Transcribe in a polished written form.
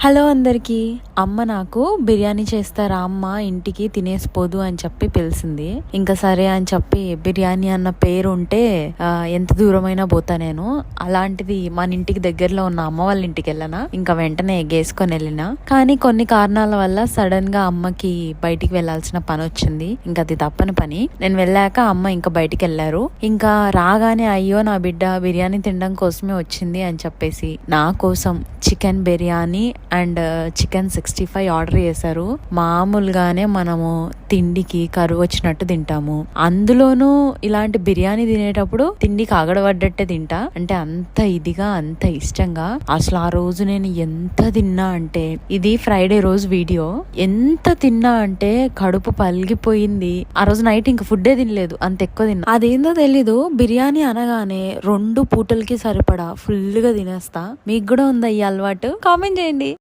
Hello అందరికీ. అమ్మ నాకు బిర్యానీ చేస్తారా అమ్మ, ఇంటికి తినేసిపోదు అని చెప్పి పిలిచింది. ఇంకా సరే అని చెప్పి బిర్యానీ అన్న పేరు ఉంటే ఎంత దూరమైనా పోతా నేను. అలాంటిది మన ఇంటికి దగ్గరలో ఉన్న అమ్మ వాళ్ళ ఇంటికి వెళ్ళనా, ఇంకా వెంటనే ఎగేసుకొని వెళ్ళినా. కానీ కొన్ని కారణాల వల్ల సడన్ గా అమ్మకి బయటికి వెళ్లాల్సిన పని వచ్చింది. ఇంకా అది తప్పని పని. నేను వెళ్ళాక అమ్మ ఇంకా బయటికి వెళ్ళారు. ఇంకా రాగానే అయ్యో నా బిడ్డ బిర్యానీ తినడం కోసమే వచ్చింది అని చెప్పేసి నా కోసం chicken biryani and chicken 65 order చేశారు. మామూలుగానే మనము తిండికి కరువు వచ్చినట్టు తింటాము, అందులోనూ ఇలాంటి బిర్యానీ తినేటప్పుడు తిండికి ఆగడబడ్డట్టే తింటా. అంటే అంత ఇదిగా అంత ఇష్టంగా. అసలు ఆ రోజు నేను ఎంత తిన్నా అంటే, ఇది ఫ్రైడే రోజు వీడియో, ఎంత తిన్నా అంటే కడుపు పలిగిపోయింది. ఆ రోజు నైట్ ఇంకా ఫుడ్డే తినలేదు, అంత ఎక్కువ తిన్నా. అదేందో తెలీదు, బిర్యానీ అనగానే 2 పూటలకి సరిపడా ఫుల్ గా తినేస్తా. మీకు కూడా ఉందా ఈ అలవాటు? కామెంట్ చేయండి.